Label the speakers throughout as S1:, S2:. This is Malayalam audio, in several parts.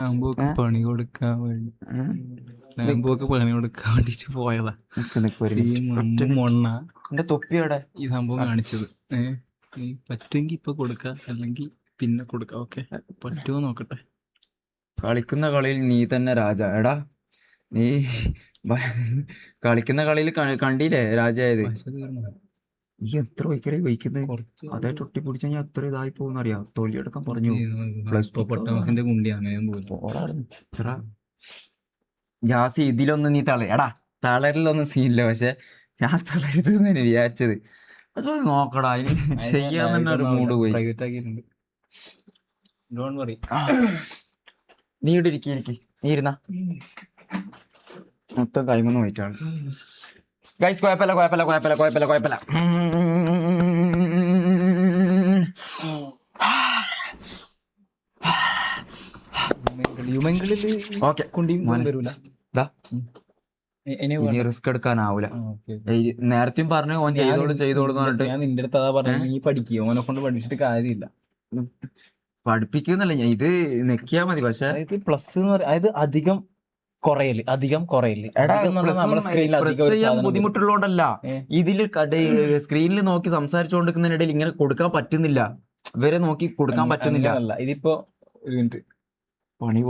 S1: ലാംബോക്ക് പണി കൊടുക്കാൻ വേണ്ടി ലാംബോക്ക് പണി കൊടുക്കാൻ വേണ്ടിട്ട് പോയതാ. ഈ മൊണ്ണ
S2: എന്റെ തൊപ്പിയോടെ
S1: ഈ സംഭവം കാണിച്ചത്. പറ്റുമെങ്കിൽ ഇപ്പൊ കൊടുക്കാം, അല്ലെങ്കിൽ പിന്നെ കൊടുക്കാം. ഓക്കെ, പറ്റുമോ നോക്കട്ടെ.
S2: കളിക്കുന്ന കളിയിൽ നീ തന്നെ രാജ. എടാ നീ കളിക്കുന്ന കളിയിൽ കണ്ടില്ലേ രാജായത്. ഈ എത്ര വൈക്കലായി വഹിക്കുന്നത്. അതേ തൊട്ടി പിടിച്ച ഞാൻ എത്ര ഇതായി പോകുന്നറിയാം. തൊലിയെടുക്കാൻ പറഞ്ഞു.
S1: പൊട്ടാമസിന്റെ കുണ്ടി അങ്ങനെ
S2: ജാസി ഇതിലൊന്നും നീ എടാ തളരിലൊന്നും സീനില്ല. പക്ഷെ ഞാൻ തളരുതെന്ന് വിചാരിച്ചത്. പക്ഷെ നോക്കടാ, അതിന് ചെയ്യാൻ തന്നെ ഒരു മൂഡ് പോയി.
S1: പ്രൈവറ്റ് ആക്കിയിട്ടുണ്ട്.
S2: നീ ഇവിടെ ഇരിക്കി നീ ഇരുന്ന മൊത്തം കൈമൊന്നും പോയിട്ടാണ്. ഗൈസ് കുഴപ്പമില്ല. ഇനി റിസ്ക് എടുക്കാനാവൂല. നേരത്തെയും പറഞ്ഞു ഓൻ ചെയ്തോളൂ പറഞ്ഞിട്ട്.
S1: ഞാൻ നിന്റെ അടുത്ത് അതാ പറഞ്ഞു, നീ പഠിക്കുക, ഓനെ കൊണ്ട് പഠിപ്പിച്ചിട്ട് കാര്യമില്ല.
S2: പഠിപ്പിക്കുന്നല്ല ഞാൻ, ഇത് നെക്കിയാ മതി. പക്ഷെ
S1: പ്ലസ് എന്ന് പറയാം, അതായത് അധികം കുറയല്.
S2: ബുദ്ധിമുട്ടുള്ളതുകൊണ്ടല്ല, ഇതില് സ്ക്രീനിൽ നോക്കി സംസാരിച്ചുകൊണ്ടിരിക്കുന്നതിനിടയിൽ ഇങ്ങനെ കൊടുക്കാൻ പറ്റുന്നില്ല. ഇവരെ നോക്കി കൊടുക്കാൻ പറ്റുന്നില്ല.
S1: ഇതിപ്പോ ഒരു മിനിറ്റ്,
S2: പണി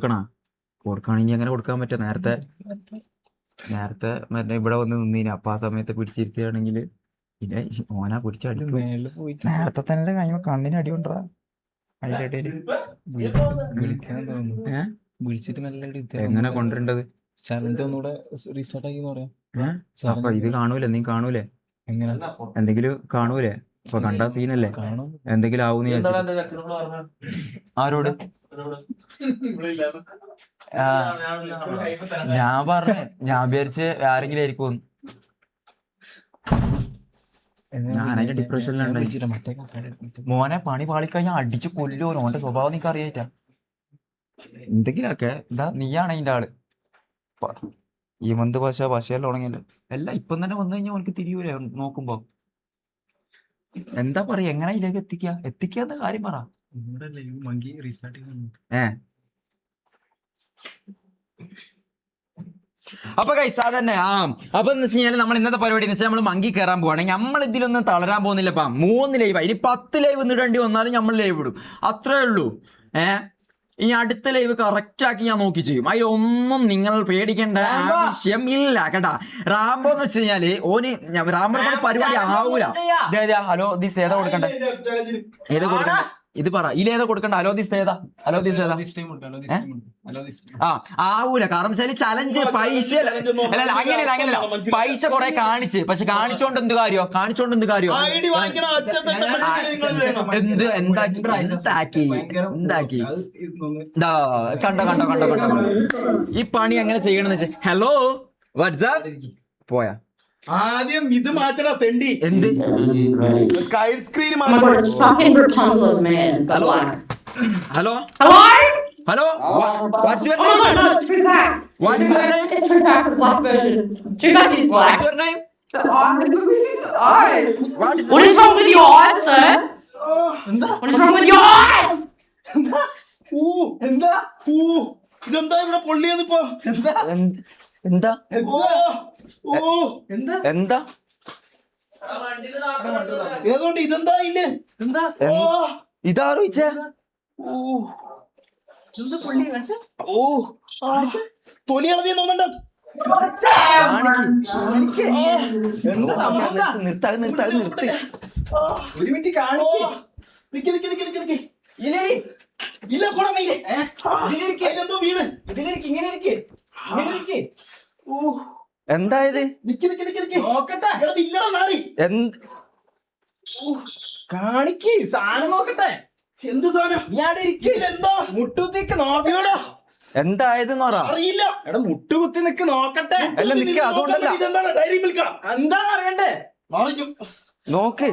S2: കൊടുക്കണെങ്കിൽ എങ്ങനെ കൊടുക്കാൻ പറ്റുക? നേരത്തെ മറ്റേ ഇവിടെ വന്ന് നിന്നീന. അപ്പൊ ആ സമയത്ത് പിടിച്ചിരുത്തുകയാണെങ്കിൽ പിന്നെ ഓനാ പിടിച്ചടിക്കും. നേരത്തെ തന്നെ കഴിയുമ്പോ കണ്ണിന് അടി കൊണ്ടാ. അതിന്റെ എങ്ങനെ കൊണ്ടുവരേണ്ടത്?
S1: ചലഞ്ച് ഒന്നുകൂടെ റീസ്റ്റാർട്ട് ആക്കി പറയാം.
S2: അപ്പൊ ഇത് കാണൂലേ? നീ കാണൂലേ?
S1: എങ്ങനെ
S2: എന്തെങ്കിലും കാണൂലേ? ഇപ്പൊ കണ്ട സീനല്ലേ, എന്തെങ്കിലും ആവൂന്ന് ആരോട്? ഞാൻ വിചാരിച്ച് ആരെങ്കിലും ആയിരിക്കും. ഞാനതിന്റെ ഡിപ്രഷനിലുണ്ടായി. മോനെ പണി പാളിക്കഴിഞ്ഞാൽ അടിച്ചു കൊല്ലുമോ? ഓന്റെ സ്വഭാവം നിനക്ക് അറിയാറ്റാ. എന്തെങ്കിലൊക്കെ എന്താ നീയാണ് അതിന്റെ ആള്. ഈ മന്ത് ഭാഷയെല്ലാം ഉണങ്ങിയല്ലോ. എല്ലാം ഇപ്പം തന്നെ വന്നു കഴിഞ്ഞാൽ ഓനക്ക് തിരിയൂലേ നോക്കുമ്പോ. എന്താ പറയാ, എങ്ങനെ ഇതിലേക്ക് എത്തിക്കാന്ന കാര്യം പറ. അപ്പൊ ഗൈസ് അതന്നെ. അപ്പൊ എന്ന് വെച്ച് കഴിഞ്ഞാൽ നമ്മൾ ഇന്നത്തെ പരിപാടി എന്ന് വെച്ചാൽ നമ്മൾ മങ്കി കയറാൻ പോവാണെങ്കിൽ നമ്മൾ ഇതിലൊന്നും തളരാൻ പോകുന്നില്ലപ്പാ. 3 ലൈവ്, ഇനി 10 ലൈവ് ഇന്നിടേണ്ടി വന്നാലും നമ്മൾ ലൈവ് ഇടും, അത്രേ ഉള്ളൂ. ഇനി അടുത്ത ലൈവ് കറക്റ്റ് ആക്കി ഞാൻ നോക്കി ചെയ്യും. അതിലൊന്നും നിങ്ങൾ പേടിക്കേണ്ട ആവശ്യം ഇല്ല കേട്ടാ. റാംബോ എന്ന് വെച്ച് കഴിഞ്ഞാല് റാംബോനെ കൊണ്ട് പരിപാടി ആവൂല. ഹലോ ദിസ് ഏതാ കൊടുക്കണ്ടേ? ഏതാ കൊടുക്കണ്ടേ? ഇത് പറ, ഇതിലേതാ കൊടുക്കണ്ട? അലോദിസ് ഏതാ? ആവൂല. കാരണം വെച്ചാല് ചലഞ്ച് പൈസ അങ്ങനെയല്ല. പൈസ കുറെ കാണിച്ച്, പക്ഷെ കാണിച്ചോണ്ട് എന്ത് കാര്യം? എന്താക്കി കണ്ടോ. ഈ പണി എങ്ങനെ ചെയ്യണമെന്ന് വെച്ചാൽ ഹലോ വാട്സ്ആപ്പ് പോയാ
S3: ആദ്യം ഇത് മാറ്റടാ തെണ്ടി.
S2: എന്ത്
S3: screen
S2: hello
S4: Hello?
S2: What's your name?
S4: No, it's True Back.
S2: What's your name?
S4: It's True Back, the black version. True Back is black.
S2: What's your name?
S4: Eyes. What is wrong with your eyes, sir? What is wrong with your eyes?
S3: ഇതെന്താ ഇവിടെ പൊള്ളിയതിപ്പോ?
S2: എന്താ
S3: ഏതോണ്ട് ഇതെന്താ ഇല്ലേ? എന്താ
S2: ഇതാലോചിച്ച
S3: തൊലി ഇളവിയ തോന്നണ്ട.
S2: നിർത്തി.
S3: ഒരു മിനിറ്റ് കാണിക്ക്. ഇല്ല കൊടമയില്ലേ എന്തോ വീണ്.
S2: എന്തായത്?
S3: നോക്കട്ടെ. ഇല്ലടാ നാളെ
S1: കാണിക്ക് സാധനം നോക്കട്ടെ.
S3: എന്ത് സാധനം? എന്താ
S1: മുട്ടുകുത്തിക്ക് നോക്കണോ?
S2: എന്തായതെന്ന് പറ.
S3: അറിയില്ല.
S1: എടാ മുട്ടുകുത്തി നിക്ക് നോക്കട്ടെ.
S2: അല്ല നിക്ക, അതുകൊണ്ടല്ല.
S3: ഇതെന്താണ്? ഡയറി മിൽക്കാ?
S1: എന്താണ് അറിയണ്ടേ?
S2: നോക്ക്.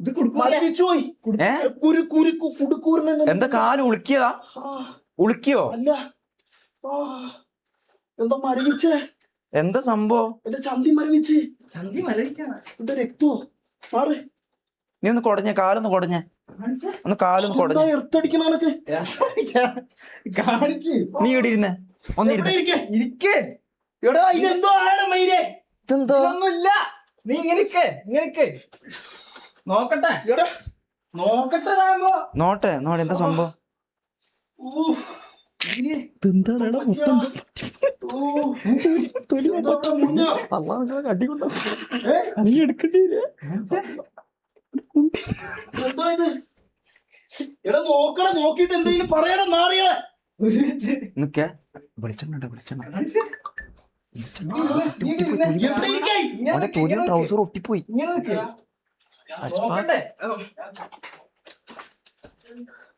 S3: ഇത് കുടുക്കൂറിന്
S2: എന്താ കാല് ഉളുക്കിയതാ? ഉളുക്കിയോ?
S3: അല്ല, എന്താ മരവിച്ചേ?
S2: എന്താ സംഭവം?
S3: എന്റെ ചന്തി മരവിച്ച്.
S1: ചന്തി മരവിക്കാണ്.
S3: എന്താ രക്തോ? മാറ്
S2: നീ ഒന്ന് കൊടഞ്ഞ, കാലൊന്ന് കൊടഞ്ഞ, ഒന്ന് കാലൊന്ന് കൊടഞ്ഞ.
S3: എർത്തടിക്കണൊക്കെ
S2: നീ ഇവിടെ ഇരുന്നേ, ഒന്നിരുന്നേ.
S3: എടാ ഇതെന്തോ ആണ് മയിലേ,
S2: ഇതെന്തോ
S5: ഒന്നുമില്ല. നീ ഇങ്ങനെ നോക്കട്ടെ,
S3: എടാ
S5: നോക്കട്ടെ റാംബോ.
S2: നോട്ടെ എന്താ സംഭവം?
S3: എന്തോ ഇത്? എടാ നോക്കടാ, നോക്കിട്ട് എന്തെങ്കിലും പറയടാ നാറികളെ.
S2: നിക്കേ, വെളിച്ചെണ്ണ
S3: എവിടെ ഇരിക്കായി?
S2: ട്രൗസർ ഒട്ടിപ്പോയി.
S5: ഇങ്ങനെ നിക്ക്. നോക്കട്ടെ.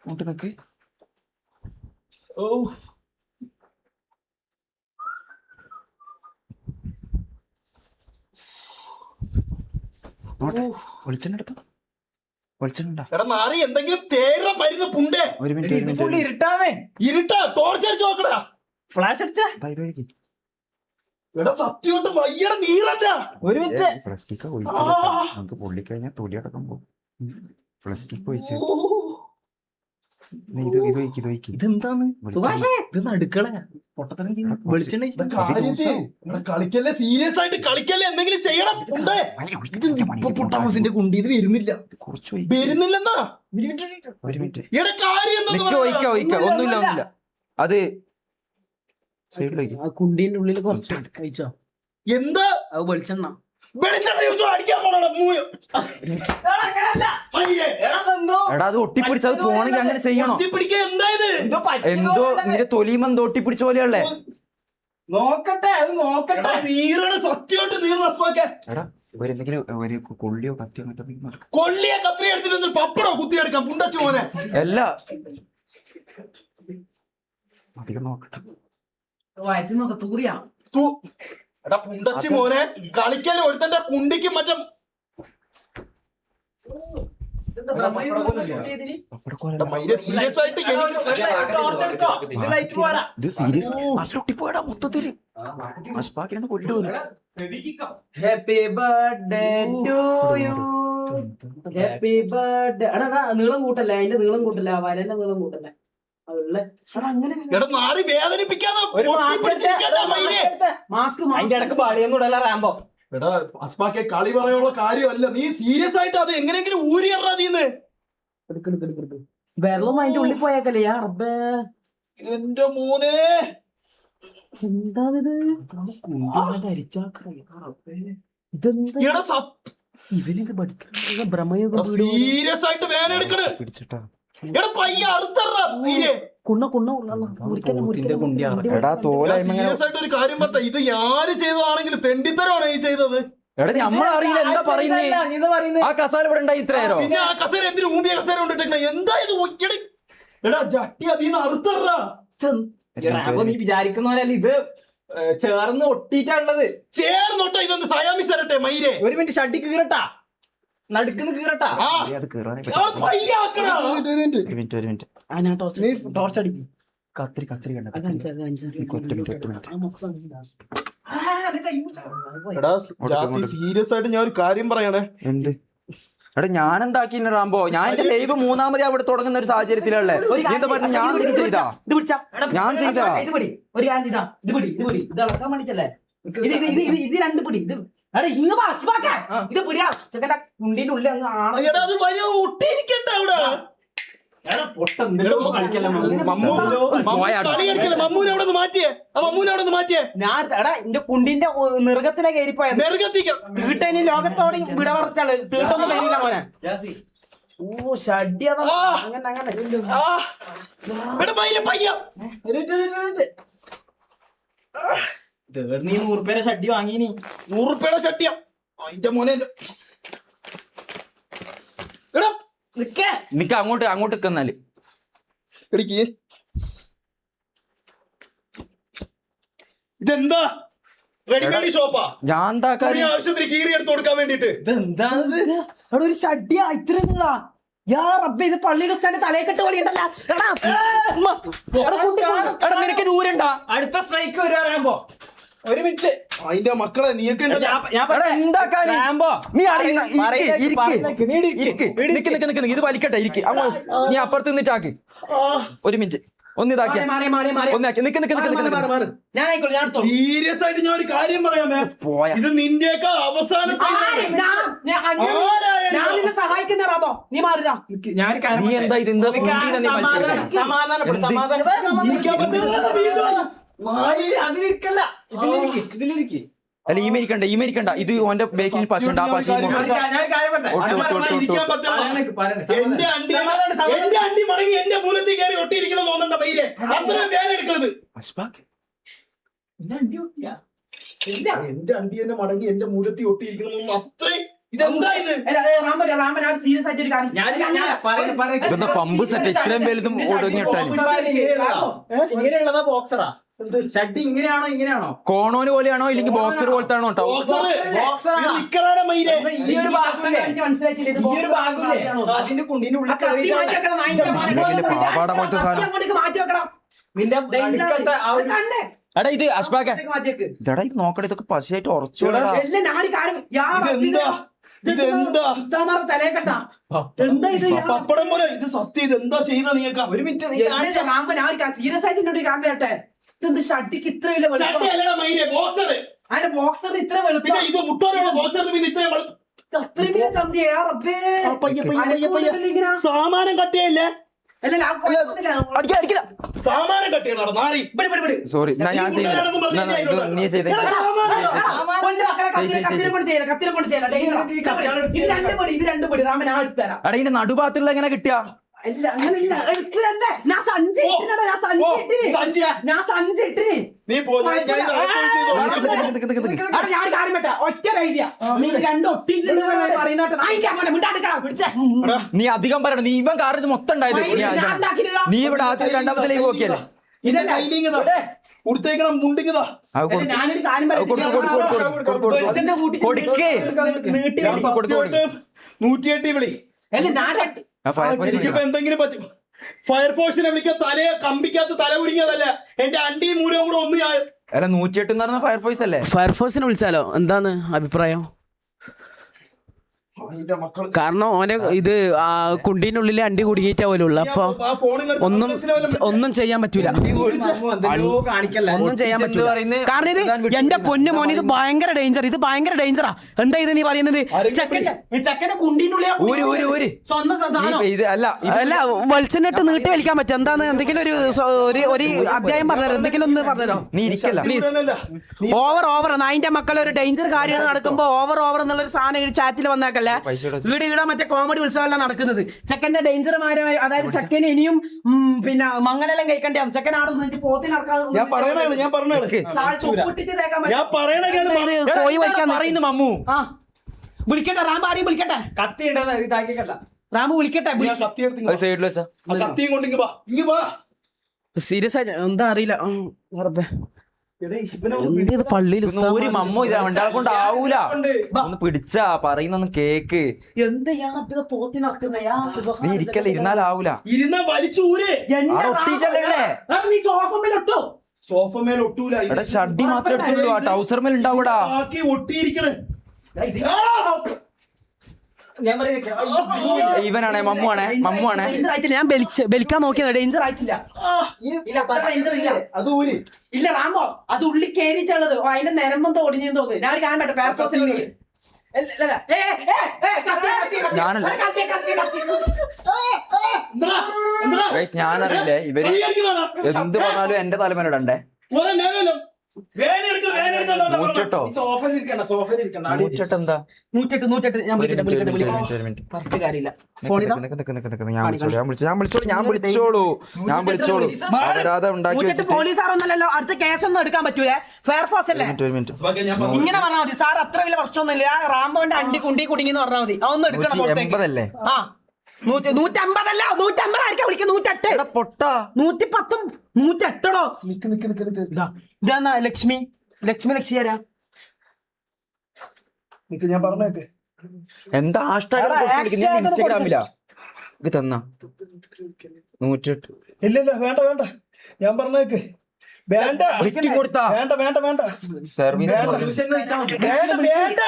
S2: അങ്ങോട്ട് നിക്ക്.
S3: ഓ
S2: വെളിച്ചെണ്ണ എടുത്തോ, വെളിച്ചെണ്ണ.
S3: എടാ നാറി, എന്തെങ്കിലും തേര മരുന്ന് പുണ്ടേ.
S2: ഒരു
S5: ഇത്
S2: മിനിറ്റ്.
S5: ഫുള്ള് ഇരുട്ടാണേ.
S3: ഇരുട്ടാ, ടോർച്ച് അടിച്ച് നോക്കടാ.
S5: ഫ്ലാഷ് അടിച്ച
S3: എടാ സത്യോട്ട് വയ്യട നീറട്ടാ.
S5: ഒരു മിനിറ്റ്.
S2: നമുക്ക് പൊള്ളിക്കഴിഞ്ഞാൽ തൊലി അടക്കം പോകും. പ്ലസ്റ്റിക് ഒഴിച്ച് ഇത് ഒഴിക്ക്.
S5: ഇതെന്താണ് സുഭാഷേ? ഇത് നടുക്കള പൊട്ടത്തരം ചെയ്യുന്നു. വെളിച്ചെണ്ണ
S3: കളിക്കല്ലേ, സീരിയസ് ആയിട്ട് കളിക്കല്ലേ, എന്തെങ്കിലും ചെയ്യണം പുണ്ടേ.
S5: പൊട്ടാമസിന്റെ കുണ്ടി ഇത് വരുന്നില്ല.
S2: കുറച്ച്
S3: വരുന്നില്ലെന്നാ.
S2: ഒരു മിനിറ്റ്.
S3: എടാ കാര്യം
S2: ഒഴിക്ക. ഒന്നുമില്ല. അത് സൈഡിലേക്ക്.
S5: ആ കുണ്ടീന്റെ ഉള്ളിൽ കുറച്ച് കഴിച്ചോ.
S3: എന്താ
S5: അത് വെളിച്ചെണ്ണ.
S3: വെളിച്ചെണ്ണ യൂസ് അടിക്കാൻ പോണോ മൂയോ?
S2: എടാ അത് ഒട്ടിപ്പിടിച്ച് അത് പോണെങ്കിൽ അങ്ങനെ ചെയ്യണോ?
S3: പിടിക്കാൻ എന്തായത്?
S2: എന്തോ നിന്റെ തൊലിയുമെന്തോ ഒട്ടിപ്പിടിച്ച പോലെയല്ലേ?
S5: നോക്കട്ടെ, അത് നോക്കട്ടെ.
S3: നീറാണ് സത്യമായിട്ട് നീർന്നൊക്കെ.
S2: എടാ എന്തെങ്കിലും ഒരു കൊള്ളിയോ കത്തിയോ മറ്റോ
S3: കൊള്ളിയെ കത്രി എടുത്തിട്ട് പപ്പടോ കുത്തിയെടുക്കാം പുണ്ടച്ചു മോനെ.
S2: അല്ല അധികം നോക്കട്ടെ.
S5: വയറ്റി നോക്ക തൂറിയാ.
S3: എടാ പുണ്ടച്ചി മോനെ, കളിക്കല്ലേ ഒരുത്തന്റെ കുണ്ടിക്ക് മറ്റേ സീരിയസ് ആയിട്ട്
S2: ഇത് സീരിയസ് ഒട്ടിപ്പോയടാ മൊത്തത്തില്. അഷ്പാക്കിനെ കൊല്ലുന്നു.
S5: Happy birthday to you. Happy birthday. എടാ നീളം കൂട്ടല്ലേ, അതിന്റെ നീളം കൂട്ടല്ലേ, ആ വരന്റെ നീളം കൂട്ടല്ലേ.
S3: എടാ നാറി വേദനിപ്പിക്കാതെ
S5: മാസ്ക് അതിന്റെ ഇടക്ക് പാളിയൊന്നും ഇടല്ല റാംബോ.
S3: എടാ അസ്പാക്കെ കളി പറയാനുള്ള കാര്യമല്ല, നീ സീരിയസ് ആയിട്ട് അത് എങ്ങനെയെങ്കിലും ഊരിയറാ നീന്ന്.
S5: വെള്ളം അതിന്റെ ഉള്ളിൽ പോയേക്കല്ലേ യാ റബ്ബേ.
S3: എന്റെ മോനെ
S5: എന്താണിത്? ഇവനിത് പഠിക്കുന്ന ഭ്രമയോഗ
S3: സീരിയസ് ആയിട്ട് വേദന എടുക്കണ്.
S2: പിടിച്ചിട്ടാ
S3: എടാ പയ്യ അറുത്തറ
S2: എടാ തോല
S3: സീരിയസ് ആയിട്ട് ഒരു കാര്യം പറഞ്ഞ, ഇത് ആര് ചെയ്തതാണെങ്കിലും തെണ്ടിത്തരമാണ് ഈ ചെയ്തത്.
S2: എടാ നമ്മളറിയില്ല എന്താ പറയുന്നേ. ആ കസാര ഇവിടെ ഉണ്ടായി ഇത്ര നേരം.
S3: പിന്നെ ആ കസേര എന്തിനു ഊമ്പിയ കസേര കൊണ്ടിട്ടേ എന്താ ഇത്? എടാ ജട്ടി അതീന്ന് അറുത്തറ.
S5: നീ വിചാരിക്കുന്ന പോലെ ഇത് ചേർന്ന് ഒട്ടിട്ടുള്ളത്.
S3: ചേർന്നോട്ടാ ഇതൊന്ന് സയാമിസ് തരട്ടെ മയിലേ.
S5: ഒരു മിനിറ്റ് ഷട്ടി കീറട്ടാ, നടുക്കുന്ന കീറട്ടാ. ടോർച്ച് അടിക്കും.
S2: കത്തിരി
S3: സീരിയസ് ആയിട്ട് ഞാൻ ഒരു കാര്യം പറയണേ.
S2: എന്ത്? എടാ ഞാൻ എന്താക്കി റാംബോ? ഞാൻ എന്റെ ലൈവ് മൂന്നാമത് അവിടെ തുടങ്ങുന്ന ഒരു സാഹചര്യത്തിലല്ലേ എന്താ പറഞ്ഞ? ഞാൻ ചെയ്താ ഞാൻ ചെയ്താ
S5: ഒരു ഇത് ഇളക്കാൻ വേണ്ടിട്ടല്ലേ? ഇത് രണ്ട് പിടി. ഇത് പിടിയാ ചെക്കന്റെ കുണ്ടിന്റെ ഉള്ളിൽ അങ്ങ് ആണ്.
S3: അത് വലിയ ഒട്ടിയിരിക്കണ്ട അവിടെ. മമ്മൂനെ അവിടെ മാറ്റിയേ, മമ്മൂനെ അവിടെ മാറ്റിയേ.
S5: ഞാൻ എടാ എന്റെ കുണ്ടിന്റെ നിറകത്തിലെ കയറിപ്പോയ തീട്ടനി ലോകത്തോടെ വിട പറഞ്ഞാള്. തീട്ടൊന്നും വരില്ല മോനെ. ഓ ഷഡ്യ അങ്ങനെ അങ്ങനെ. നീ 100 രൂപയുടെ ഷഡ്ഡി വാങ്ങീനി.
S3: 100 രൂപയുടെ ഷഡ്ഡിയാ അതിന്റെ മോനെ. എടാ
S2: നിക്ക അങ്ങോട്ട് നിക്കുന്നാല്
S3: എടിക്ക്. ഇതെന്താ റെഡിമേഡ് ഷോപ്പാ?
S2: ഞാൻ എന്താക്കാ
S3: ആവശ്യത്തിന് കീറി എടുത്ത് കൊടുക്കാൻ വേണ്ടിട്ട്.
S5: ഇതെന്താണിത്? അവിടെ ഒരു ഷഡ്ഡിയാ ഇത്ര നിങ്ങളാ. യാ റബ്ബേ, ഇത് പള്ളിയിലെ സ്ഥാനം തലയെക്കെട്ട് കളിയുണ്ടല്ലോ.
S2: നിനക്ക് ദൂരണ്ടാ?
S5: അടുത്ത സ്ട്രൈക്ക് വരാറാകുമ്പോ
S3: ഒരു മിനിറ്റ് അതിന്റെ മക്കളെ നീയൊക്കെ ഉണ്ട്.
S2: എടാ, എന്താക്കാന്? നീ ഇത് വലിക്കട്ടെ ഇരിക്ക് നീ അപ്പുറത്ത് നിന്നിട്ടാക്ക് ഒരു മിനിറ്റ് ഒന്ന് ഇതാക്കിയ
S3: സീരിയസ് ആയിട്ട് ഞാൻ ഒരു കാര്യം പറയാമേ, ഇത് നിന്റെയൊക്കെ അവസാനത്തെ
S5: സഹായിക്കുന്ന റാബോ, നീ മാറില്ല.
S2: നീ എന്താ ഇത് എന്താ അല്ല ഈ മേരിക്കണ്ട ഇത് ഓന്റെ ബേക്കിൽ പശുണ്ട് ആ പശു
S3: എന്റെ അണ്ടി മടങ്ങി എന്റെ മൂലത്തിൽ കയറി ഒട്ടിയിരിക്കണം തോന്നണ്ട പയ്യെ, അത്രയും വേദന എടുക്കുന്നത്. എന്റെ അണ്ടി തന്നെ മടങ്ങി എന്റെ മൂലത്തിൽ ഒട്ടിയിരിക്കണം അത്രയും. ഇതെന്താ ഇത്?
S5: സീരിയസ് ആയിട്ട് ഒരു കാര്യം
S2: ഇതെന്താ പമ്പ് സെറ്റ് ഇത്രയും വലുതും ഒടുങ്ങിട്ടാലും
S6: ഇങ്ങനെയുള്ളതാ ബോക്സറാ? ഷഡ്ഡി ഇങ്ങനെയാണോ
S2: കോണോന് പോലെയാണോ ഇല്ലെങ്കിൽ ബോക്സർ പോലത്തെ ആണോ കേട്ടോ?
S6: അതിന്റെ കുണ്ടിന്റെ ഉള്ളിൽ
S2: പാവാട പോലത്തെ സാധനം.
S6: നിന്റെ
S2: എടാ ഇത് അഷ്ബാക്ക ഇതടാ ഇത് നോക്കട്ടെ ഇതൊക്കെ പശയായിട്ട് ഉറച്ചോടാ.
S3: പപ്പടം പോലെ ഇത് സത്യം. ഇത് എന്താ ചെയ്യുന്ന നീക്ക? ഒരു മിനിറ്റ്
S5: സീരിയസ് ആയിട്ട് എന്നോട് ഒരു കാര്യം പറയട്ടെ, ഇതെന്ത് ഷഡ്ഡിക്ക് ഇത്ര വലിയ ബോക്സറിന് ഇത്ര
S3: പിന്നെ ഇത് മുട്ടോരാണ് ബോക്സറിന് പിന്നെ ഇത്രയും സാമാനം കട്ടിയല്ലേ? സാമാനം കട്ടിയാണ് നാറി.
S2: സോറി ഞാൻ ചെയ്യുന്നില്ല നീ ചെയ്ത എടാ ഇതിന്റെ നടുഭാഗത്തുള്ള എങ്ങനെ കിട്ടിയാ?
S3: നീ
S2: നീ അധികം പറയണം. നീ ഇവൻ കാരണം ഇത് മൊത്തം ഉണ്ടായത് നീ ഇവിടെ ആദ്യം രണ്ടാമത്തെ നോക്കിയല്ലേ?
S3: കൊടുത്തേക്കണം മുണ്ടിങ്ങതാ
S2: കൊടുക്കേ
S3: 108 വിളി. എനിക്കിപ്പോ എന്തെങ്കിലും പറ്റും. ഫയർഫോഴ്സിനെ വിളിക്കാൻ തലയെ കമ്പിക്കാത്ത തല ഉരിഞ്ഞതല്ല, എന്റെ അണ്ടിയും മൂലവും കൂടെ ഒന്ന് ഞാൻ.
S2: അല്ല 108 എന്ന് പറഞ്ഞ ഫയർഫോഴ്സ് അല്ലേ?
S5: ഫയർഫോഴ്സിനെ വിളിച്ചാലോ? എന്താണ് അഭിപ്രായം? കാരണം ഓനെ ഇത് കുണ്ടീന്റെ ഉള്ളിൽ അണ്ടി കുടുങ്ങിയിട്ടാ പോലും ഉള്ളു. അപ്പൊ ഒന്നും ചെയ്യാൻ പറ്റൂല, ഒന്നും ചെയ്യാൻ പറ്റൂല. കാരണം ഇത് എന്റെ പൊന്നു മോനെ ഇത് ഭയങ്കര ഡേഞ്ചർ, ഇത് ഭയങ്കര ഡേഞ്ചറാ. എന്താ ഇത് നീ പറയുന്നത്? ചെക്കന്റെ കുണ്ടീന്റെ ഉള്ളിൽ അല്ല വെളിച്ചെണ്ണിട്ട് നീട്ടി വലിക്കാൻ പറ്റും. എന്താണ് എന്തെങ്കിലും ഒരു അധ്യായം പറഞ്ഞുതരാം, എന്തെങ്കിലും ഒന്ന് പറഞ്ഞുതരാം.
S2: നീ ഇരിക്കല്ല
S5: പ്ലീസ്. ഓവർ നായിന്റെ മക്കളെ ഒരു ഡേഞ്ചർ കാര്യം നടക്കുമ്പോ ഓവർ എന്നുള്ളൊരു സാധനം ചാറ്റിൽ വന്നേക്കല്ലേ. ഇവിടെ മറ്റേ കോമഡി ഉത്സവമല്ല നടക്കുന്നത്. ചെക്കന്റെ ഡേഞ്ചർമാരെ, അതായത് ചെക്കന് ഇനിയും പിന്നെ മംഗലെല്ലാം കഴിക്കേണ്ടതാണ്. ചെക്കൻ ആടെ നിന്ന് പോത്തി നടക്കാൻ കോഴി വയ്ക്കാൻ പറയുന്നു മമ്മു. ആ വിളിക്കട്ടെ റാമ്പ്, ആരെയും വിളിക്കട്ടെ.
S6: കത്തി ഇതാക്കിയല്ല
S5: റാമ്പ് വിളിക്കട്ടെ.
S2: സൈഡിൽ വെച്ചാ
S3: കത്തിയും കൊണ്ട്
S5: സീരിയസ് ആയിട്ട് എന്താ അറിയില്ല. പള്ളിയിൽ
S2: ഒരു മമ്മു ഇത് രണ്ടാളെ കൊണ്ട് ആവൂല. ഒന്ന് പിടിച്ചാ പറയുന്നൊന്നും കേക്ക്.
S5: എന്താണ് പോത്തി നടക്കുന്ന?
S2: നീ ഇരിക്കല്ല, ഇരുന്നാലാവൂല.
S3: ഇരുന്ന വലിച്ചൂര്
S5: നീ സോഫമേലൊട്ടോ?
S3: സോഫമേൽ ഒട്ടൂല.
S2: ഇവിടെ ഷഡ്ഡി മാത്രമേ എടുത്തുള്ളൂ, ആ ടൗസർ മേൽ ഉണ്ടാവൂടാ.
S3: ഒട്ടിയിരിക്കണേ
S2: ഇവനാണേ മമ്മുവാണേ.
S5: ഞാൻ ബലിക്കാൻ നോക്കിയത് ഡേഞ്ചർ ആയിട്ടില്ല. ഇല്ല റാമോ, അത് ഉള്ളി കേറിയിട്ടുള്ളത് അതിന്റെ നിരമ്പെന്തോ ഒടിഞ്ഞെന്ന് തോന്നുന്നു. ഞാൻ ഒരു കാര്യം പറ്റേ
S2: ഞാനറിയില്ലേ ഇവര് എന്ത് പറഞ്ഞാലും എന്റെ തലമേലിടണ്ടേ. 108 എന്താ?
S5: 108 ഞാൻ പറഞ്ഞിട്ട് കാര്യമില്ല.
S2: ഞാൻ വിളിച്ചോളൂ. അപരാധം ഉണ്ടാക്കി
S5: പോലീസാറൊന്നല്ലോ, അടുത്ത കേസൊന്നും എടുക്കാൻ പറ്റൂലേ? ഫയർഫോഴ്സ് അല്ലേ? ഇങ്ങനെ പറഞ്ഞാൽ മതി സാർ, അത്ര വലിയ പ്രശ്നമൊന്നുമില്ല. റാംബോന്റെ അണ്ടി കുണ്ടി കുടുങ്ങി എന്ന് പറഞ്ഞാൽ മതി. അതൊന്നും എടുക്കണം.
S2: 180
S5: ആ 150 അല്ല, 150 ആയിരിക്കും വിളിക്കുക. 108
S2: പൊട്ടാ.
S5: 110 108 ഇതാ ലക്ഷ്മി ആരാ?
S3: ഞാൻ പറഞ്ഞേക്ക്
S2: എന്താ ഇൻസ്റ്റാഗ്രാമിലാ തന്ന 108.
S3: ഇല്ല വേണ്ട ഞാൻ പറഞ്ഞേക്ക് വേണ്ട
S2: വിളിക്കും കൊടുത്താ
S3: വേണ്ട വേണ്ട വേണ്ട
S2: സർവീസ്
S3: വേണ്ട വേണ്ട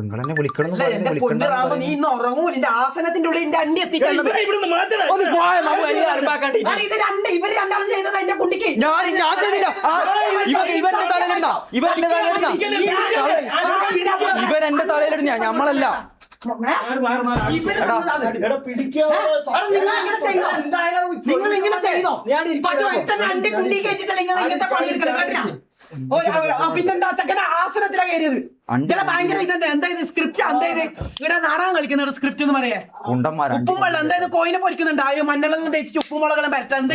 S2: നിങ്ങളെന്നെ വിളിക്കണം
S5: അല്ല, എന്റെ പൊന്നു റാമോ, നീ ഇന്ന് ഉറങ്ങൂല. എന്റെ ആസനത്തിന്റെ ഉള്ളിൽ എന്റെ അണ്ടി എത്തിക്കുന്നത്
S3: ഇവിടുന്ന് മാറ്റണ
S5: ഇവര് രണ്ടാളും ചെയ്തത് എന്റെ കുണ്ടിക്ക്.
S2: ഞാൻ ചെയ്തില്ല. ഇവന്റെ തലയിലിടുന്ന ഇവൻ എന്റെ തലയിലിടുന്ന നമ്മളല്ല.
S5: നിങ്ങൾ ഇങ്ങനെ ചെയ്തോ? പക്ഷെ ഒരുത്തൻ അണ്ടി കുണ്ടി കയറ്റിട്ടല്ല നിങ്ങൾ ഇങ്ങനത്തെ പണിയെടുക്കണം കേട്ടില്ല. പിന്നെന്താ ചക്കന്റെ ആസനത്തിലാ കയറിയത്. ഇങ്ങനെ ഭയങ്കര ഇതെന്താ എന്താ ഇത് സ്ക്രിപ്റ്റ് എന്താ ഇത് ഇവിടെ നാടകം കളിക്കുന്ന സ്ക്രിപ്റ്റ് എന്ന് പറയാ. ഉപ്പും വെള്ളം എന്താ ഇത് കോയിനെ പൊരിക്കുന്നുണ്ട്. ആ മണ്ണെല്ലാം തേച്ചിട്ട് ഉപ്പും മുളകെല്ലാം പരട്ട എന്താ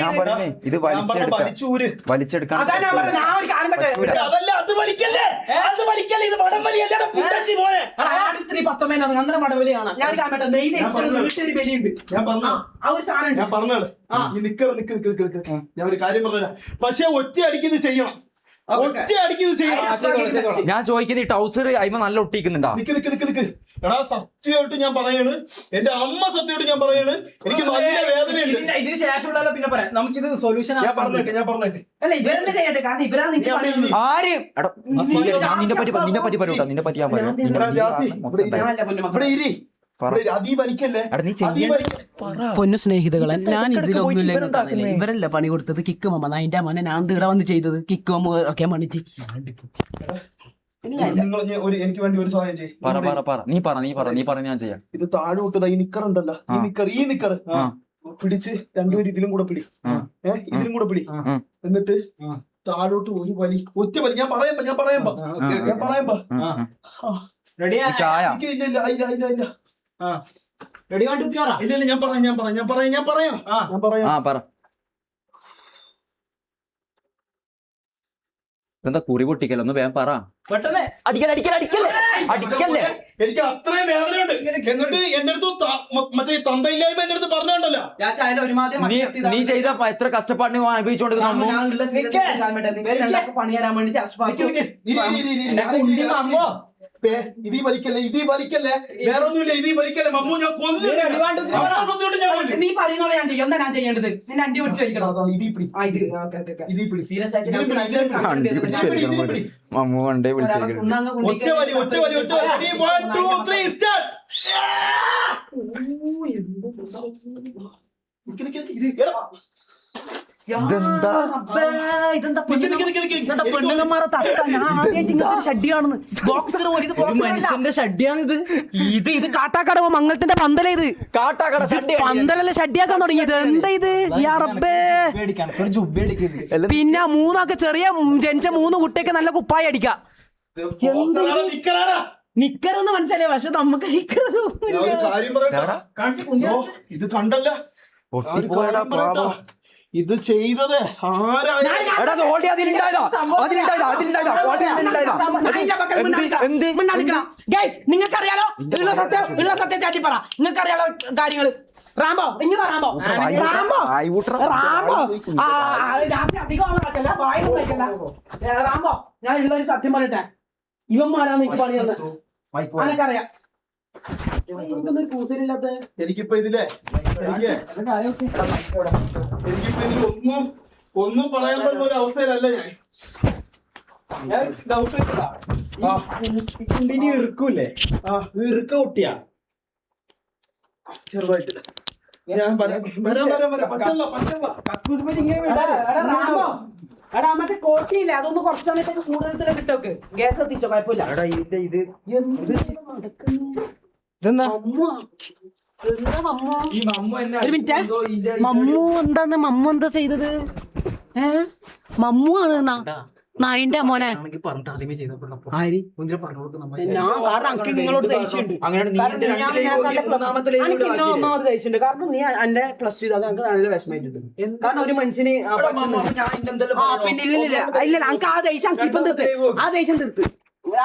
S2: ഇത് വലിച്ചെടുക്കാൻ.
S5: അതാ ഞാൻ പറഞ്ഞത്. ആ ഒരു കാര്യം അന്നേരം മടവലി കാണാം. ഞാൻ കാമട്ടെ നെയ് വീട്ടൊരു ബലിയുണ്ട്. ആ ഒരു സാധനം
S3: ഞാൻ പറഞ്ഞാണ് ഞാൻ ഒരു കാര്യം പറഞ്ഞ പക്ഷെ ഒറ്റ അടിക്കുന്നത് ചെയ്യണം. ഒറ്റ അടിക്കുന്നത് ചെയ്യണം.
S2: ഞാൻ ചോദിക്കുന്നത് ഈ ടൗസർ അയിമ നല്ല ഒട്ടിക്കുന്നുണ്ടാ?
S3: എടാ സത്യമായിട്ട് ഞാൻ പറയാണ്, എന്റെ അമ്മ സത്യമായിട്ട് ഞാൻ പറയാണ്, എനിക്ക് നല്ല വേദനയുണ്ട്.
S6: ഇതിന് ശേഷമുള്ള പിന്നെ പറയാം നമുക്കിത് സൊല്യൂഷൻ.
S3: ഞാൻ പറഞ്ഞേക്കെ
S5: അല്ല ഇവരെന്നെ ചെയ്യട്ടെ. കാരണം ഇവരാ
S2: ആര് ഞാൻ നിന്നെ പറ്റി പറയൂട്ടാ. നിന്നെ പറ്റി ഞാൻ പറയാം.
S5: പൊന്നു സ്നേഹിതകളെ, ഞാൻ ഇതിലൊന്നുമില്ല. ഇവരല്ല പണി കൊടുത്തത്. കിക്ക് മമ്മ അതിന്റെ മോനെ ഞാൻ ഇവിടെ വന്ന് ചെയ്തത്. കിക്ക് മമ്മ ഇറക്കാൻ വേണ്ടിട്ട്.
S3: എനിക്ക് വേണ്ടി ഒരു സഹായം ചെയ്യും.
S2: നീ പറ ഞാൻ ചെയ്യാം.
S3: ഇത് താഴോട്ട് ഈ നിക്കർ ഉണ്ടല്ലോ, ഈ നിക്കർ പിടിച്ച് രണ്ടുപേരും ഇതിലും കൂടെ പിടി. ഇതിലും കൂടെ പിടി. എന്നിട്ട് താഴോട്ട് ഒരു വലി, ഒറ്റ വലി. ഞാൻ പറയാമ്പോ
S6: റെഡിയാ? റെഡി
S3: ഇല്ല ഞാൻ പറയാം.
S2: എന്താ കുറി പൊട്ടിക്കല്ലോ? ഒന്ന് വേഗം പറ.
S6: പെട്ടെന്ന്
S2: അടിക്കല്ലേ.
S3: എനിക്ക് അത്രയും വേദനയുണ്ട്. എന്നിട്ട് എന്റെ അടുത്ത് മറ്റേ തന്തയില്ലായ്മ എന്റെ അടുത്ത് പറഞ്ഞോണ്ടല്ലോ.
S2: നീ ചെയ്ത എത്ര കഷ്ടപ്പാടിന് അനുഭവിച്ചോണ്ട്
S5: പണി തരാൻ വേണ്ടി
S3: ഇതീ വലിക്കല്ലേ വേറെ ഒന്നുമില്ല. ഇതീ വലിക്കല്ലേ മമ്മൂ, ഞാൻ
S5: നീ പറയുന്നോളെ ഞാൻ ചെയ്യും. എന്താ ഞാൻ ചെയ്യേണ്ടത്? നിന്റെ അണ്ടി പിടിച്ച് വലിക്കണം. സീരിയസ് ആയിട്ട്
S2: മമ്മൂ വണ്ടേ വിളിച്ചേക്കും.
S3: ഒറ്റ വലി 1 2 3 സ്റ്റാർട്ട്.
S5: പെണ്ണുങ്ങന്മാരെ തട്ട. ഞാൻ ആദ്യമായിട്ട് ഇങ്ങനത്തെ ഷഡ്ഡി കാണുന്നു. ബോക്സർ പോലെ ഇത് മനുഷ്യന്റെ ഷഡ്ഡിയാണിത്. ഇത് കാട്ടാക്കടവ മംഗളത്തിന്റെ പന്തല. ഇത് പന്തലല്ലേ ഷഡ്ഡിയാക്കാൻ തുടങ്ങിയത്. എന്താ ഇത്? പിന്നെ മൂന്നൊക്കെ ചെറിയ ജനിച്ച 3 കുട്ടിയൊക്കെ നല്ല കുപ്പായി അടിക്കാം. നിക്കറൊന്ന് മനസ്സിലായി. പക്ഷെ നമുക്ക്
S3: ഇത് കണ്ടല്ല, ഇത് ചെയ്തത്
S5: നിങ്ങൾക്കറിയാലോ ഉള്ള സത്യം ചാറ്റി പറ. നിങ്ങൾക്കറിയാലോ കാര്യങ്ങള്. റാംബോ റാംബോ ഞാൻ ഉള്ളൊരു സത്യം പറയട്ടെ. ഇവന്മാരാന്ന് എനിക്ക് പണി തന്നെ. അനക്കറിയാം. കൂസലില്ലാത്ത
S3: എനിക്കിപ്പോ ഇതിലെ ഒന്നും പറയാൻ പറ്റുന്ന ഒരു അവസ്ഥയിലല്ല ഞാൻ.
S6: കുണ്ടിന് ഇറുക്കൂല്ലേ? ഇറുക്ക കുട്ടിയാ
S3: ചെറുതായിട്ട്. ഞാൻ
S5: എടാ മറ്റേ കോട്ടിയില്ല, അതൊന്ന് കുറച്ച് സമയത്തേക്ക് കൂടുതൽ കിട്ടോക്ക്. ഗ്യാസ് എത്തിച്ചോ, കുഴപ്പമില്ല. മമ്മു എന്താന്ന്? മമ്മു എന്താ ചെയ്തത്? മമ്മു ആണ് നായിന്റെ മോനെ. നിങ്ങളോട് ദേഷ്യമുണ്ട്. ഒന്നാമത് ദേഷ്യമുണ്ട്. കാരണം നീ എന്റെ പ്ലസ് ടു ചെയ്താൽ എനിക്ക് നല്ല വിഷമായിട്ടുണ്ട്. കാരണം ഒരു മനുഷ്യന് പിന്നെ ഇല്ല എനിക്ക് ആ ദേഷ്യം ഇപ്പം തീർത്ത്. ആ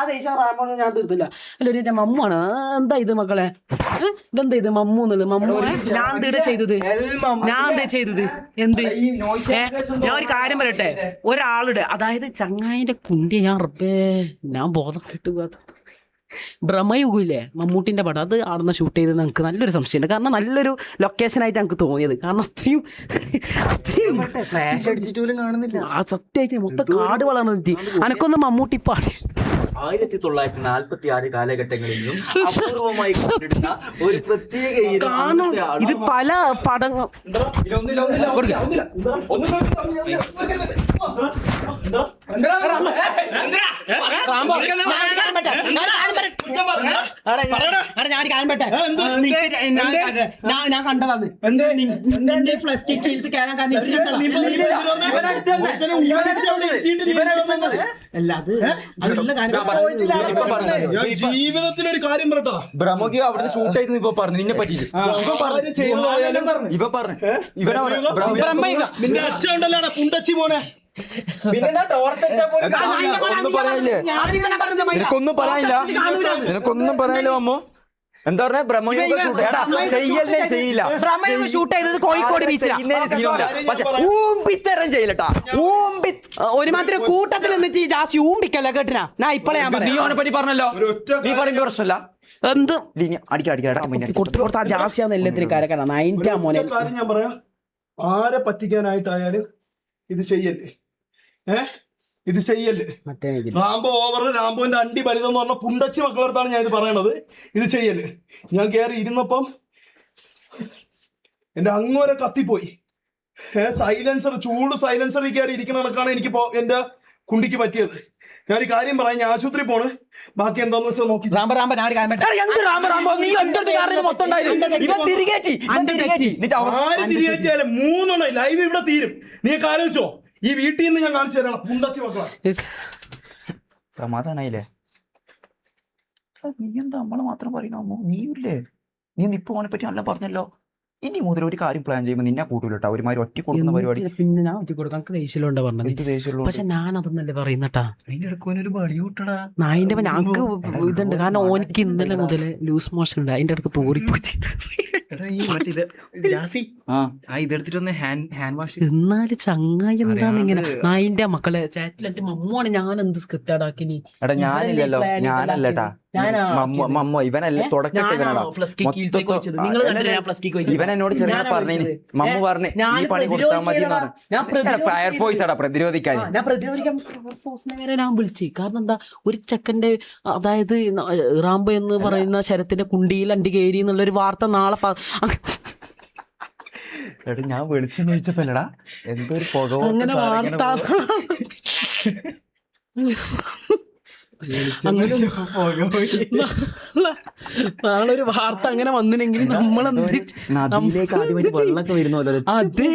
S5: ദേഷ്യം റാമോ ഞാൻ തീർത്തില്ല. അല്ല ഒരു മമ്മുമാണ്. എന്താ ഇത് മക്കളെ? ഇതെന്താ ഇത് മമ്മു എന്നുള്ളത്? മമ്മു ഞാൻ എന്താ ചെയ്തത്? എന്ത്? ഞാൻ ഒരു കാര്യം പറയട്ടെ. ഒരാളുടെ അതായത് ചങ്ങായിന്റെ കുണ്ടി ഞാൻ ബോധം കെട്ടുപോകാത്ത ഭ്രമയുഗമില്ലേ മമ്മൂട്ടിന്റെ പടം അത് ആടുന്ന ഷൂട്ട് ചെയ്തത് നമുക്ക് നല്ലൊരു സംശയമുണ്ട്. കാരണം നല്ലൊരു ലൊക്കേഷനായിട്ട് നമുക്ക് തോന്നിയത്. കാരണം അത്രയും
S2: ഫ്ലാഷ് അടിച്ചിട്ട് പോലും കാണുന്നില്ല.
S5: ആ സത്യമായിട്ട് മൊത്തം കാട് വളർന്നെത്തി. അനക്കൊന്ന് മമ്മൂട്ടി പാടി
S2: 1946 കാലഘട്ടങ്ങളിലും അപൂർവമായി കണ്ടിടുന്ന ഒരു പ്രത്യേക
S5: കാരണം ഇത് പല പടങ്ങൾ ഞാൻ കണ്ടതാണ്.
S3: ജീവിതത്തിലൊരു കാര്യം പറട്ടോ,
S2: ബ്രഹ്മക്ക് അവിടുന്ന് ഷൂട്ട് ചെയ്ത് ഇപ്പൊ പറഞ്ഞു നിന്നെ പറ്റിച്ച് ഇവ പറഞ്ഞു
S3: നിന്റെ അച്ഛൻ ഉണ്ടല്ലോ പുണ്ടച്ചി മോനെ.
S2: നിനക്കൊന്നും പറയാനില്ല അമ്മോ. എന്താ പറഞ്ഞ ബ്രഹ്മയുഗ ഷൂട്ട് ചെയ്യല്ലേ ചെയ്യില്ല.
S5: ബ്രഹ്മയുഗ ഷൂട്ട് ചെയ്തത് കോഴിക്കോട് ബീച്ചിലാണ്.
S2: ഊമ്പിത്തരം ചെയ്യലട്ടാ.
S5: ഒരുമാതിരി കൂട്ടത്തിൽ നിന്നിട്ട് ജാസ്തി ഊമ്പിക്കല്ല കേട്ടിനാ. ഞാൻ ഇപ്പോഴേ ഞാൻ
S2: നീ അവനെ പറ്റി പറഞ്ഞല്ലോ. നീ പറയുമ്പോ പ്രശ്നമല്ല.
S5: എന്ത്
S2: അടിക്കാ
S5: ജാസ്തിയാന്ന് എല്ലാത്തിനും കരക്കണം. അതിന്റെ മോനെ
S3: കാര്യം ഞാൻ പറയാം, ആരെ പറ്റിക്കാനായിട്ടായാലും ഇത് ചെയ്യല്ലേ, ഇത് ചെയ്യല്ലേ. റാംബോ ഓവർ, റാംബോന്റെ അണ്ടി ബലിതെന്ന് പറഞ്ഞ പുണ്ടച്ചി മക്കളടുത്താണ് ഞാൻ ഇത് പറയണത്. ഇത് ചെയ്യല്ലേ. ഞാൻ കയറി ഇരുന്നപ്പം എന്റെ അങ്ങോരെ കത്തിപ്പോയി. സൈലൻസർ, ചൂട് സൈലൻസറിൽ കയറി ഇരിക്കുന്ന കണക്കാണ് എനിക്ക് എന്റെ കുണ്ടിക്ക് പറ്റിയത്. ഞാൻ ഒരു കാര്യം പറയാം, ഞാൻ ആശുപത്രി പോണ്, ബാക്കി എന്താന്ന് വെച്ചാൽ നോക്കി. തിരികേറ്റിയാലും 3 ലൈവ് ഇവിടെ തീരും. നീ ആലോചിച്ചോ, ഈ വീട്ടിൽ നിന്ന് ഞാൻ കാണിച്ചു തരണം പുണ്ടച്ചി മക്കളെ.
S2: സമാധാനായില്ലേ? നീ എന്താ നമ്മളെ മാത്രം പറയുന്ന? നീയില്ലേ, നീ ഇപ്പൊ അവനെ പറ്റി നല്ല പറഞ്ഞല്ലോ. ഇനി മുതൽ ഒരു കാര്യം പ്ലാൻ ചെയ്യുമ്പോൾ നിന്നെ കൂട്ടൂലട്ടാ. ഒരുമാതിരി ഒറ്റ കൊടുക്കുന്ന പരിപാടി.
S5: പിന്നെ ഞാൻ ഒറ്റ കൊടുക്കാം. നമുക്ക് ദേഷ്യമുണ്ട് പറഞ്ഞത്. പക്ഷെ ഞാൻ അതൊന്നല്ലേ പറയുന്നട്ടാ.
S1: അതിന്റെ ഇടയ്ക്ക് ഒരു ബടി കൂട്ടടാ.
S5: നായിന്റെ ഞങ്ങൾക്ക് ഇതുണ്ട്. കാരണം ഓനിക്ക് ഇന്നലെ മുതൽ ലൂസ് മോഷൻ ഉണ്ട്. അതിന്റെ അടുത്ത് തോറിപ്പോയി.
S1: ഇതെടുത്തിട്ടൊന്ന് ഹാൻഡ് വാഷ്.
S5: എന്നാലും ചങ്ങായി എന്താണ് ഇങ്ങനെ നായിന്റെ മക്കളെ ചാറ്റിലെന്റെ മമ്മുവാണ്. ഞാൻ എന്ത് സ്ക്രിപ്റ്റ് ആക്കി നീ.
S2: എടാ ഞാനില്ലല്ലോ, ഞാനല്ലട്ടാ മമ്മ. ഇവനല്ലേ തുടക്കട്ടെ. ഇവൻ എന്നോട് ചെറിയ പറഞ്ഞു, മമ്മ പറഞ്ഞു ഈ പണി കൊടുത്താൽ മതി. ഫയർഫോഴ്സ് ആടാ പ്രതിരോധിക്കാൻ.
S5: ഞാൻ വരെ ഞാൻ വിളിച്ചു. കാരണം എന്താ, ഒരു ചെക്കന്റെ അതായത് റാംബോ എന്ന് പറയുന്ന ശരത്തിന്റെ കുണ്ടിയിൽ അണ്ടി കയറി എന്നുള്ളൊരു വാർത്ത നാളെ
S2: എടാ ഞാൻ വെളിച്ചെണ്ണ ഒഴിച്ചപ്പോല്ലടാ എന്തോ ഒരു പുക
S5: അങ്ങനെ വാർത്ത നാളെ ഒരു വാർത്ത അങ്ങനെ വന്നില്ലെങ്കിൽ
S2: നദിയിലേക്ക് ആദ്യമായിട്ട് വെള്ളമൊക്കെ വരുന്നല്ലോ.
S5: അതെ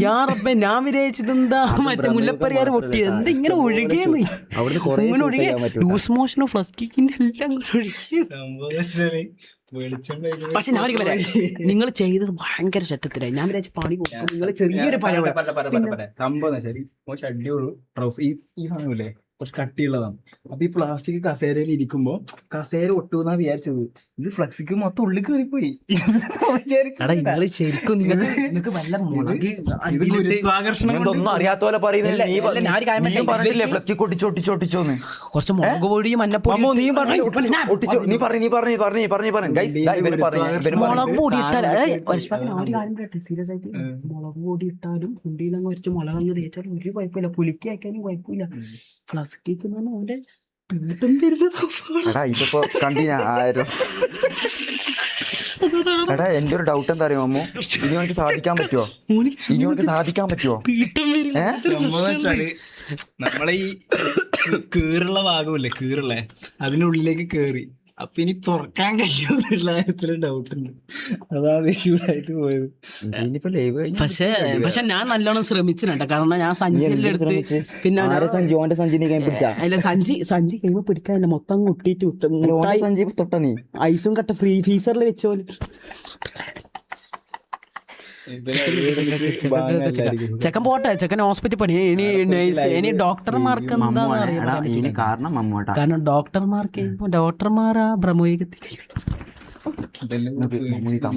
S5: യാറപ്പ ഞാൻ വിചാരിച്ചത് എന്താ മറ്റേ മുല്ലപ്പെരിയാർ പൊട്ടി എന്താ ഇങ്ങനെ ഒഴുകിയെന്ന്. ഇങ്ങനെ ഒഴുകിയ ലൂസ് മോഷനോ ഫ്ലസ്കിക്കിന്റെ എല്ലാം ഒഴുകിയ. പക്ഷെ ഞാൻ ഒരു പറയാം, നിങ്ങൾ ചെയ്തത് ഭയങ്കര ചട്ടത്തിലായി. ഞാൻ വിചാരിച്ച പണി കൊടുക്കും. നിങ്ങൾ ചെറിയൊരു
S1: സംഭവം ശരി മോശം അടിയുള്ളൂ. ഈ സാധനമില്ലേ കുറച്ച് കട്ടിയുള്ളതാണ്. അപ്പൊ ഈ പ്ലാസ്റ്റിക് കസേരയിൽ ഇരിക്കുമ്പോ കസേര ഒട്ടുന്നാ വിചാരിച്ചത്. ഇത് ഫ്ലക്സിക്ക് മൊത്തം ഉള്ളിൽ കയറിപ്പോയി.
S5: ശരിക്കും നിങ്ങൾക്ക് വല്ല മുളക്
S2: ഇതൊന്നും അറിയാത്ത പോലെ പറയുന്നില്ലേ. ഫ്ലക്സിക്ക് ഒട്ടിച്ചോന്ന് കുറച്ച് മുളക് പൊടിയും മഞ്ഞപ്പൊടി
S5: മുളക് പൊടി ഇട്ടാലും സീരിയസ് ആയിട്ട് മുളക് പൊടി ഇട്ടാലും കുണ്ടിയിലങ്ങ് വെച്ച് മുളകങ്ങ് തേച്ചാലും ഒരു കുഴപ്പമില്ല. പുളിക്ക് ആക്കാനും കുഴപ്പമില്ല. ഫ്ലസ്കിക്ക് ഓന്റെ തീട്ടം തരുന്നത്.
S2: ഇതിപ്പോ കണ്ടിന ആരും. എടാ എന്റെ ഒരു ഡൗട്ട് എന്താ അറിയോ അമ്മു, ഇനി അവർക്ക് സാധിക്കാൻ പറ്റുമോ? ഇനി അവർക്ക് സാധിക്കാൻ പറ്റുമോ?
S1: നമ്മളെ ഈ കീറുള്ള ഭാഗമില്ലേ, കീറുള്ള അതിനുള്ളിലേക്ക് കേറി. അപ്പൊ ഇനി തുറക്കാൻ കഴിയുമെന്നുള്ള കാര്യത്തില് ഡൗട്ട് ഉണ്ട്. അതാണ് ഇഷ്യൂലായിട്ട് പോയത്.
S2: ഇനിയിപ്പോ ലൈവ്
S5: പക്ഷെ ഞാൻ നല്ലോണം ശ്രമിച്ചിട്ടുണ്ട്. കാരണം ഞാൻ സഞ്ചിയെല്ലാം എടുത്ത് പിന്നെ അല്ല സഞ്ചി കഴിയുമ്പോ പിടിക്കാൻ മൊത്തം കുട്ടിയിട്ട്
S2: സഞ്ചി തൊട്ട നീ
S5: ഐസും കട്ട ഫ്രീസറിൽ വെച്ച പോലെ. ചെക്കൻ പോട്ടെ, ചെക്കൻ ഹോസ്പിറ്റൽ പണി. ഇനി ഡോക്ടർമാർക്ക് എന്താണെന്ന് അറിയാം. കാരണം ഡോക്ടർമാർക്ക് ഡോക്ടർമാരാ ബ്രഹ്മയുഗത്തിൽ